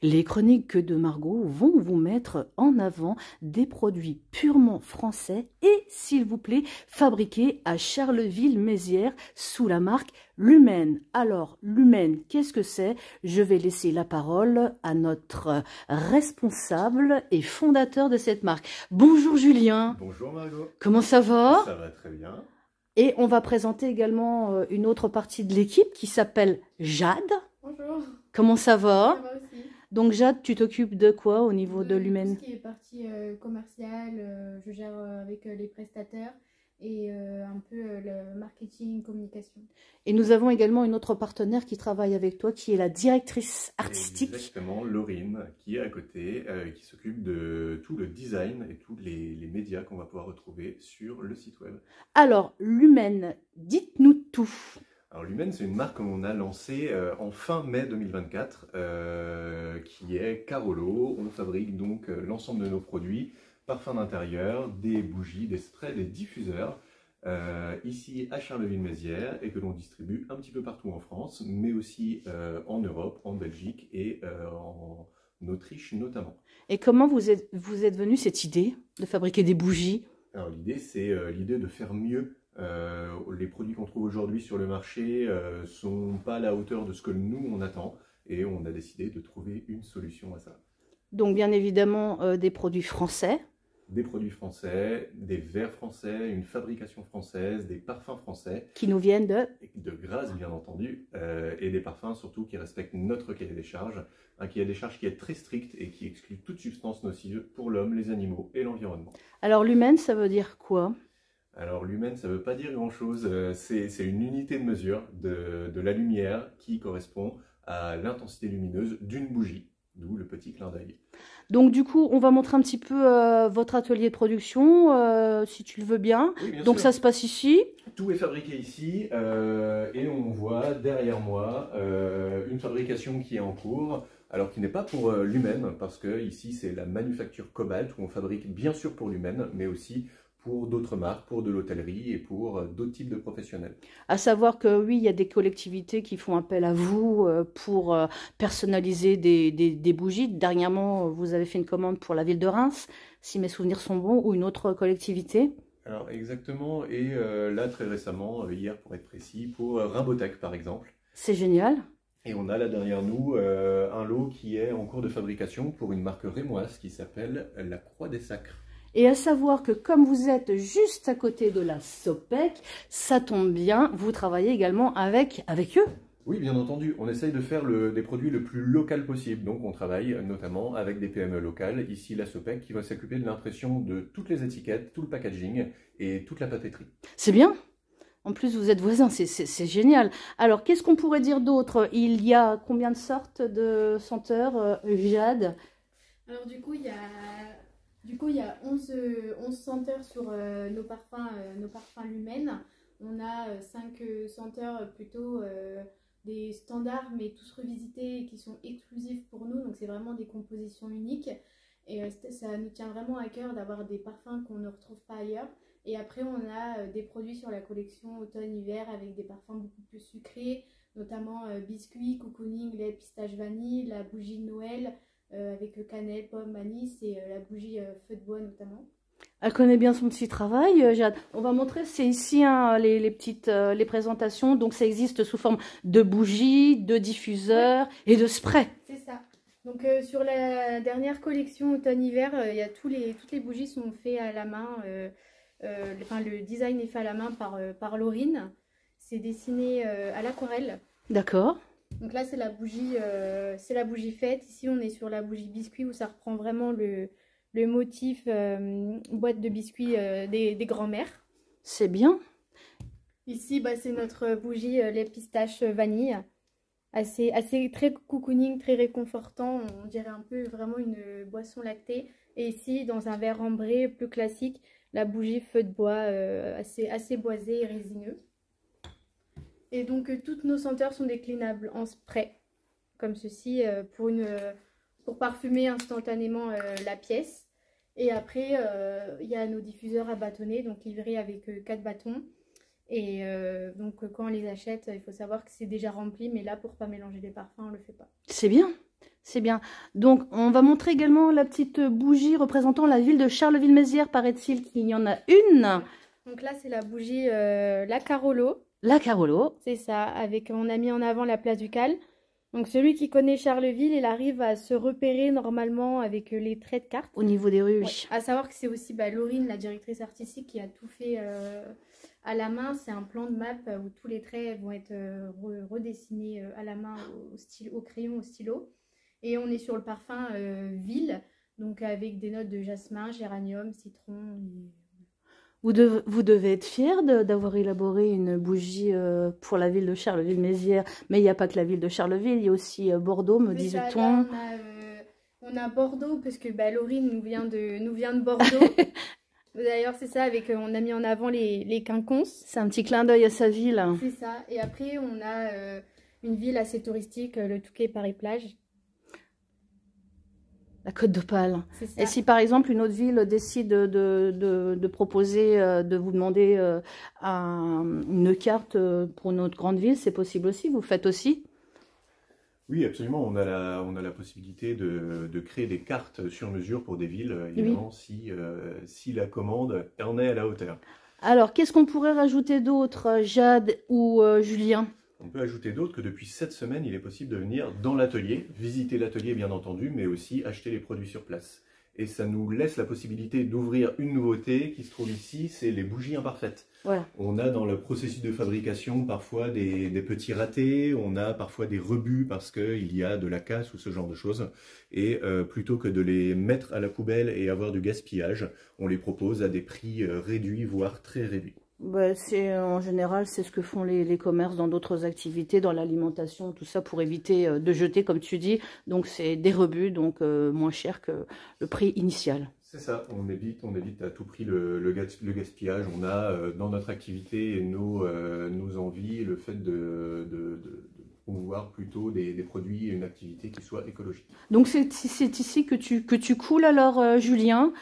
Les chroniques de Margot vont vous mettre en avant des produits purement français et, s'il vous plaît, fabriqués à Charleville-Mézières sous la marque Lumen. Alors, Lumen, qu'est-ce que c'est? Je vais laisser la parole à notre responsable et fondateur de cette marque. Bonjour Julien. Bonjour Margot. Comment ça va? Ça va très bien. Et on va présenter également une autre partie de l'équipe qui s'appelle Jade. Bonjour, Comment ça va? ça va aussi. Donc Jade, tu t'occupes de quoi au niveau de Lumen? Tout ce qui est partie commerciale, je gère avec les prestataires et un peu le marketing, communication. Et nous avons également une autre partenaire qui travaille avec toi, qui est la directrice artistique. Exactement, Laurine, qui est à côté, qui s'occupe de tout le design et tous les médias qu'on va pouvoir retrouver sur le site web. Alors, Lumen, dites-nous tout. Alors Lumen, c'est une marque qu'on a lancée en fin mai 2024, qui est Carolo. On fabrique donc l'ensemble de nos produits, parfums d'intérieur, des bougies, des sprays, des diffuseurs, ici à Charleville-Mézières, et que l'on distribue un petit peu partout en France, mais aussi en Europe, en Belgique et en Autriche notamment. Et comment vous êtes venu cette idée de fabriquer des bougies? Alors l'idée, c'est l'idée de faire mieux. Les produits qu'on trouve aujourd'hui sur le marché sont pas à la hauteur de ce que nous on attend, et on a décidé de trouver une solution à ça. Donc bien évidemment des produits français. Des produits français, des verres français, une fabrication française, des parfums français. Qui nous viennent De Grasse bien entendu, et des parfums surtout qui respectent notre cahier des charges. Un cahier des charges qui est très strict et qui exclut toute substance nocive pour l'homme, les animaux et l'environnement. Alors Lumen, ça veut dire quoi? Alors lumen, ça ne veut pas dire grand-chose, c'est une unité de mesure de la lumière qui correspond à l'intensité lumineuse d'une bougie, d'où le petit clin d'œil. Donc du coup, on va montrer un petit peu votre atelier de production, si tu le veux bien. Oui, bien Donc sûr. ça se passe ici. Tout est fabriqué ici, et on voit derrière moi une fabrication qui est en cours, alors qui n'est pas pour Lumen, parce que ici c'est la manufacture Cobalt, où on fabrique bien sûr pour Lumen, mais aussi pour d'autres marques, pour de l'hôtellerie et pour d'autres types de professionnels. À savoir que oui, il y a des collectivités qui font appel à vous pour personnaliser des bougies. Dernièrement, vous avez fait une commande pour la ville de Reims, si mes souvenirs sont bons, ou une autre collectivité. Alors exactement, et là très récemment, hier pour être précis, pour Rimbotech par exemple. C'est génial. Et on a là derrière nous un lot qui est en cours de fabrication pour une marque rémoise qui s'appelle la Croix des Sacres. Et à savoir que comme vous êtes juste à côté de la Sopec, ça tombe bien, vous travaillez également avec eux. Oui, bien entendu, on essaye de faire des produits le plus local possible. Donc on travaille notamment avec des PME locales, ici la Sopec, qui va s'occuper de l'impression de toutes les étiquettes, tout le packaging et toute la papeterie. C'est bien. En plus, vous êtes voisins, c'est génial. Alors, qu'est-ce qu'on pourrait dire d'autre? Il y a combien de sortes de senteurs, Jade? Alors du coup, il y a 11 senteurs sur nos parfums Lumen. On a 5 senteurs plutôt des standards, mais tous revisités et qui sont exclusifs pour nous. Donc c'est vraiment des compositions uniques. Et ça nous tient vraiment à cœur d'avoir des parfums qu'on ne retrouve pas ailleurs. Et après, on a des produits sur la collection automne-hiver avec des parfums beaucoup plus sucrés, notamment biscuits, cocooning, lait, pistache, vanille, la bougie de Noël avec cannelle, pomme, anis et la bougie feu de bois notamment. Elle connaît bien son petit travail, Jade. On va montrer, c'est ici hein, les petites les présentations. Donc, ça existe sous forme de bougies, de diffuseurs et de sprays. C'est ça. Donc, sur la dernière collection automne-hiver, il y a toutes les bougies sont faites à la main. Le design est fait à la main par Laurine. C'est dessiné à l'aquarelle. D'accord. Donc là, c'est la bougie faite. Ici, on est sur la bougie biscuit où ça reprend vraiment le motif boîte de biscuits des grands-mères. C'est bien. Ici, c'est notre bougie lait pistache vanille. Assez très cocooning, très réconfortant. On dirait un peu vraiment une boisson lactée. Et ici, dans un verre ambré plus classique, la bougie feu de bois assez boisé et résineux. Et donc, toutes nos senteurs sont déclinables en spray, comme ceci, pour parfumer instantanément la pièce. Et après, il y a nos diffuseurs à bâtonner, donc livrés avec 4 bâtons. Et donc, quand on les achète, il faut savoir que c'est déjà rempli, mais là, pour ne pas mélanger les parfums, on ne le fait pas. C'est bien. C'est bien. Donc, on va montrer également la petite bougie représentant la ville de Charleville-Mézières. Paraît-il qu'il y en a une. Donc là, c'est la bougie La Carolo. La Carolo. C'est ça, on a mis en avant la place du Cal. Donc celui qui connaît Charleville, il arrive à se repérer normalement avec les traits de carte. Au niveau des rues, Ouais. oui. À savoir que c'est aussi Laurine, la directrice artistique, qui a tout fait à la main. C'est un plan de map où tous les traits vont être redessinés à la main au crayon, au stylo. Et on est sur le parfum ville, donc avec des notes de jasmin, géranium, citron. Vous devez être fier d'avoir élaboré une bougie pour la ville de Charleville-Mézières. Mais il n'y a pas que la ville de Charleville, il y a aussi Bordeaux, me disait-on. On a Bordeaux, parce que Laurine nous vient de Bordeaux. D'ailleurs, c'est ça, on a mis en avant les quinconces. C'est un petit clin d'œil à sa ville. C'est ça. Et après, on a une ville assez touristique, le Touquet Paris-Plage. La Côte d'Opale. Et si par exemple une autre ville décide de proposer, de vous demander une carte pour notre grande ville, c'est possible aussi? Vous faites aussi? Oui, absolument. On a la possibilité de créer des cartes sur mesure pour des villes, évidemment, oui. Si la commande en est à la hauteur. Alors, qu'est-ce qu'on pourrait rajouter d'autre, Jade ou Julien? On peut ajouter d'autres que depuis 7 semaines, il est possible de venir dans l'atelier, visiter l'atelier bien entendu, mais aussi acheter les produits sur place. Et ça nous laisse la possibilité d'ouvrir une nouveauté qui se trouve ici, c'est les bougies imparfaites. Voilà. On a dans le processus de fabrication parfois des petits ratés, on a parfois des rebuts parce qu'il y a de la casse ou ce genre de choses. Et plutôt que de les mettre à la poubelle et avoir du gaspillage, on les propose à des prix réduits, voire très réduits. Bah, en général, c'est ce que font les commerces dans d'autres activités, dans l'alimentation, tout ça, pour éviter de jeter, comme tu dis. Donc, c'est des rebuts, donc moins cher que le prix initial. C'est ça, on évite à tout prix le gaspillage. On a dans notre activité et nos envies le fait de promouvoir plutôt des produits et une activité qui soit écologique. Donc, c'est ici que tu coules alors, Julien?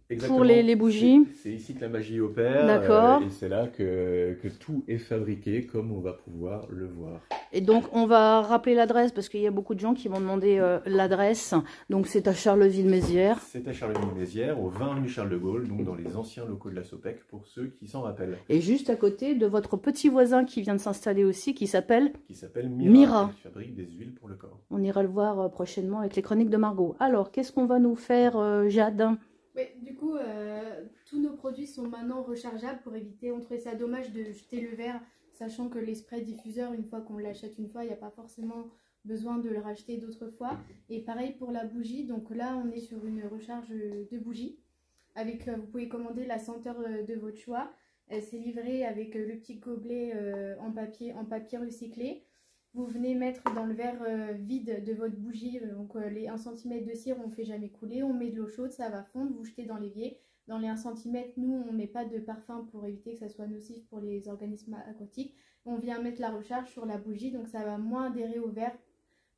Exactement. Pour les bougies. C'est ici que la magie opère. D'accord. Et c'est là que tout est fabriqué comme on va pouvoir le voir. Et donc, on va rappeler l'adresse parce qu'il y a beaucoup de gens qui vont demander l'adresse. Donc, c'est à Charleville-Mézières. C'est à Charleville-Mézières, au 20 rue Charles de Gaulle, donc dans les anciens locaux de la Sopec, pour ceux qui s'en rappellent. Et juste à côté de votre petit voisin qui vient de s'installer aussi, qui s'appelle Mira. Qui fabrique des huiles pour le corps. On ira le voir prochainement avec les chroniques de Margot. Alors, qu'est-ce qu'on va nous faire, Jade? Oui, du coup, tous nos produits sont maintenant rechargeables pour éviter, on trouvait ça dommage de jeter le verre, sachant que les sprays diffuseurs, une fois qu'on l'achète une fois, il n'y a pas forcément besoin de le racheter d'autres fois. Et pareil pour la bougie, donc là on est sur une recharge de bougie. Vous pouvez commander la senteur de votre choix. C'est livré avec le petit gobelet en papier recyclé. Vous venez mettre dans le verre vide de votre bougie, donc les 1 cm de cire, on ne fait jamais couler, on met de l'eau chaude, ça va fondre, vous jetez dans l'évier. Dans les 1 cm, nous, on ne met pas de parfum pour éviter que ça soit nocif pour les organismes aquatiques. On vient mettre la recharge sur la bougie, donc ça va moins adhérer au verre,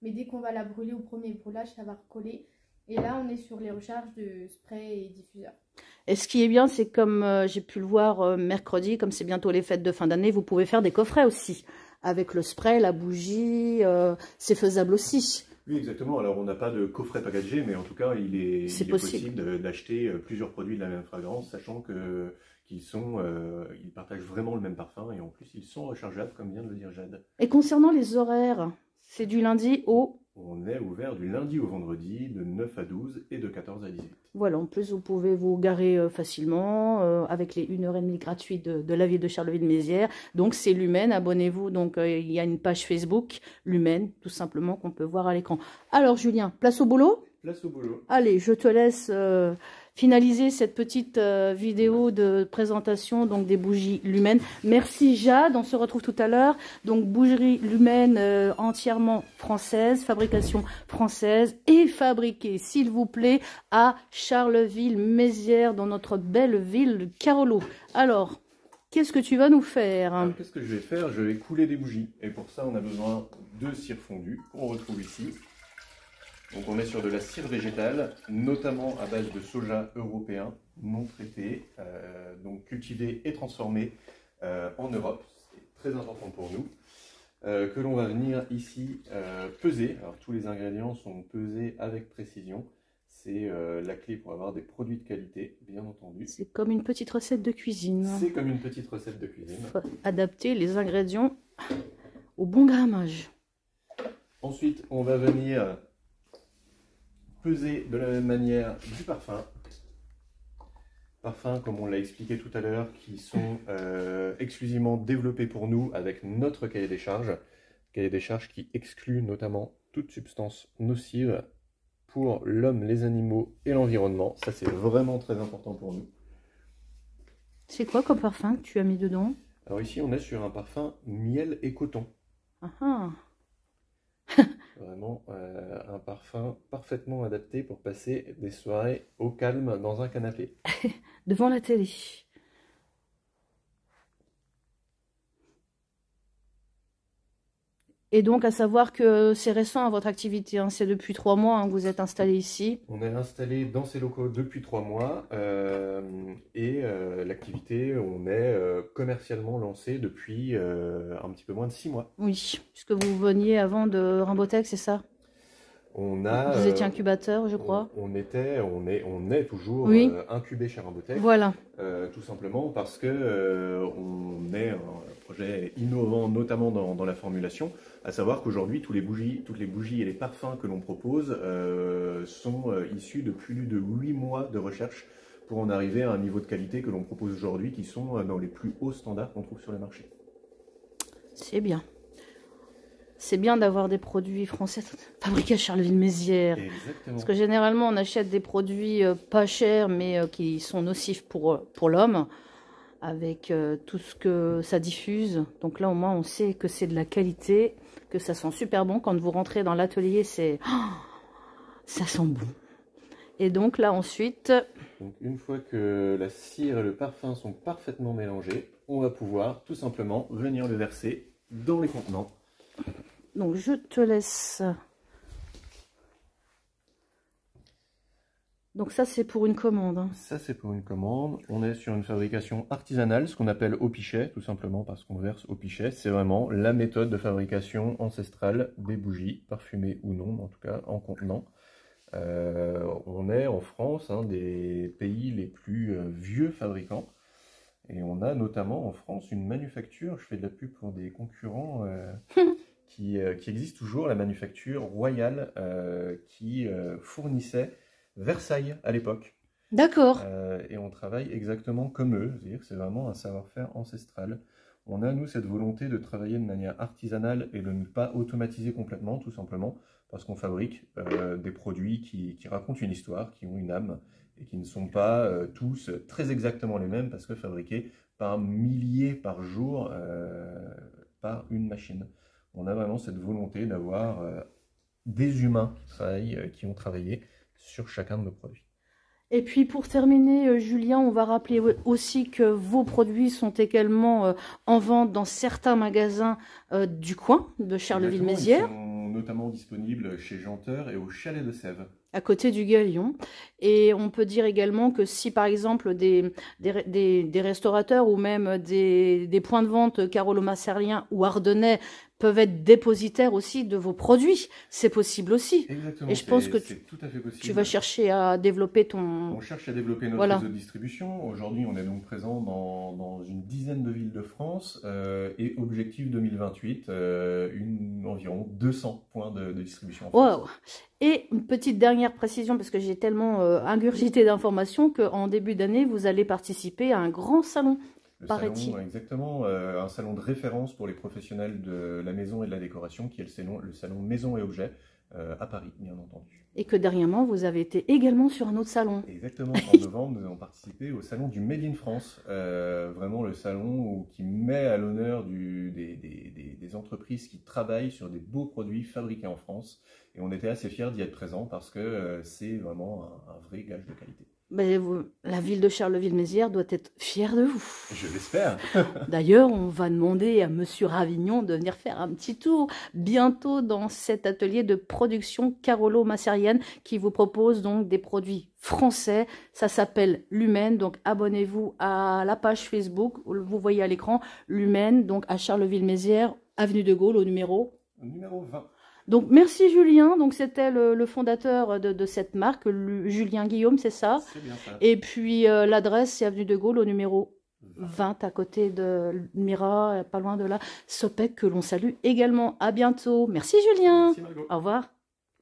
mais dès qu'on va la brûler au premier brûlage, ça va recoller. Et là, on est sur les recharges de spray et diffuseurs. Et ce qui est bien, c'est comme j'ai pu le voir mercredi, comme c'est bientôt les fêtes de fin d'année, vous pouvez faire des coffrets aussi. Avec le spray, la bougie, c'est faisable aussi. Oui, exactement. Alors, on n'a pas de coffret packagé, mais en tout cas, il est possible d'acheter plusieurs produits de la même fragrance, sachant qu'ils partagent vraiment le même parfum et en plus, ils sont rechargeables, comme vient de le dire Jade. Et concernant les horaires, c'est du lundi au... On est ouvert du lundi au vendredi, de 9 à 12 et de 14 à 18. Voilà, en plus, vous pouvez vous garer facilement avec les 1h30 gratuites de la ville de Charleville-Mézières. Donc, c'est Lumen, abonnez-vous. Donc, il y a une page Facebook, Lumen, tout simplement, qu'on peut voir à l'écran. Alors, Julien, place au boulot? Place au boulot. Allez, je te laisse finaliser cette petite vidéo de présentation donc des bougies Lumen. Merci Jade, on se retrouve tout à l'heure. Donc bougie Lumen entièrement française, fabrication française et fabriquée, s'il vous plaît, à Charleville-Mézières, dans notre belle ville de Carolo. Alors, qu'est-ce que tu vas nous faire? Qu'est-ce que je vais faire? Je vais couler des bougies. Et pour ça, on a besoin de cire fondue, qu'on retrouve ici. Donc on est sur de la cire végétale, notamment à base de soja européen, non traité, donc cultivé et transformé en Europe. C'est très important pour nous. que l'on va venir ici peser. Alors tous les ingrédients sont pesés avec précision. C'est la clé pour avoir des produits de qualité, bien entendu. C'est comme une petite recette de cuisine. C'est comme une petite recette de cuisine. Faut adapter les ingrédients au bon grammage. Ensuite, on va venir peser de la même manière du parfum. Parfums, comme on l'a expliqué tout à l'heure, qui sont exclusivement développés pour nous avec notre cahier des charges. Cahier des charges qui exclut notamment toute substance nocive pour l'homme, les animaux et l'environnement. Ça, c'est vraiment très important pour nous. C'est quoi comme parfum que tu as mis dedans? Alors ici, on est sur un parfum miel et coton. Ah ah. Vraiment un parfum parfaitement adapté pour passer des soirées au calme dans un canapé. Devant la télé. Et donc, à savoir que c'est récent à votre activité, hein, c'est depuis 3 mois hein, que vous êtes installé ici. On est installé dans ces locaux depuis 3 mois et l'activité, on est commercialement lancé depuis un petit peu moins de 6 mois. Oui, puisque vous veniez avant de Rimbotech, c'est ça? Vous étiez incubateur, je crois. On est toujours oui. Incubé chez Rimbotech. Voilà. Tout simplement parce que on est un projet innovant, notamment dans la formulation. À savoir qu'aujourd'hui, toutes les bougies et les parfums que l'on propose sont issus de plus de 8 mois de recherche pour en arriver à un niveau de qualité que l'on propose aujourd'hui, qui sont dans les plus hauts standards qu'on trouve sur le marché. C'est bien. C'est bien d'avoir des produits français fabriqués à Charleville-Mézières. Exactement. Parce que généralement, on achète des produits pas chers, mais qui sont nocifs pour l'homme, avec tout ce que ça diffuse. Donc là, au moins, on sait que c'est de la qualité, que ça sent super bon. Quand vous rentrez dans l'atelier, ça sent bon. Et donc là, ensuite... Donc, une fois que la cire et le parfum sont parfaitement mélangés, on va pouvoir tout simplement venir le verser dans les contenants. Donc je te laisse. Donc ça c'est pour une commande. Hein. Ça c'est pour une commande. On est sur une fabrication artisanale, ce qu'on appelle au pichet, tout simplement parce qu'on verse au pichet. C'est vraiment la méthode de fabrication ancestrale des bougies, parfumées ou non, en tout cas en contenant. On est en France, un des pays les plus vieux fabricants. Et on a notamment en France une manufacture, je fais de la pub pour des concurrents qui existe toujours, la manufacture royale qui fournissait Versailles à l'époque. D'accord. Et on travaille exactement comme eux, c'est-à-dire que c'est vraiment un savoir-faire ancestral. On a, nous, cette volonté de travailler de manière artisanale et de ne pas automatiser complètement, tout simplement, parce qu'on fabrique des produits qui racontent une histoire, qui ont une âme, et qui ne sont pas tous très exactement les mêmes, parce que fabriqués par milliers par jour par une machine. On a vraiment cette volonté d'avoir des humains qui ont travaillé sur chacun de nos produits. Et puis pour terminer, Julien, on va rappeler aussi que vos produits sont également en vente dans certains magasins du coin de Charleville-Mézières. Ils sont notamment disponibles chez Janteur et au Chalet de Sèvres. À côté du Galion. Et on peut dire également que si par exemple des restaurateurs ou même des points de vente Carolo-Masserlien ou Ardennais peuvent être dépositaires aussi de vos produits, c'est possible aussi. Exactement. Et je pense que tout à fait possible. Tu vas chercher à développer ton... On cherche à développer notre réseau de distribution. Aujourd'hui, on est donc présent dans une dizaine de villes de France et objectif 2028, environ 200 points de distribution en France. Wow. Et une petite dernière précision, parce que j'ai tellement ingurgité d'informations qu'en début d'année, vous allez participer à un grand salon. Exactement, un salon de référence pour les professionnels de la maison et de la décoration, qui est le salon Maison et Objets à Paris, bien entendu. Et que dernièrement, vous avez été également sur un autre salon. Exactement, en novembre, nous avons participé au salon du Made in France, vraiment le salon qui met à l'honneur des entreprises qui travaillent sur des beaux produits fabriqués en France. Et on était assez fiers d'y être présents parce que c'est vraiment un vrai gage de qualité. Mais la ville de Charleville-Mézières doit être fière de vous. Je l'espère. D'ailleurs, on va demander à Monsieur Ravignon de venir faire un petit tour bientôt dans cet atelier de production Carolo-Masserlienne qui vous propose donc des produits français. Ça s'appelle Lumen, donc abonnez-vous à la page Facebook. Vous voyez à l'écran Lumen, donc à Charleville-Mézières. Avenue de Gaulle au numéro. Numéro 20. Donc merci Julien, donc c'était le fondateur de cette marque, Julien Guillaume, c'est ça? C'est bien ça. Et puis l'adresse c'est Avenue de Gaulle au numéro 20 à côté de Mira, pas loin de la Sopec que l'on salue également. À bientôt. Merci Julien. Merci Margot. Au revoir.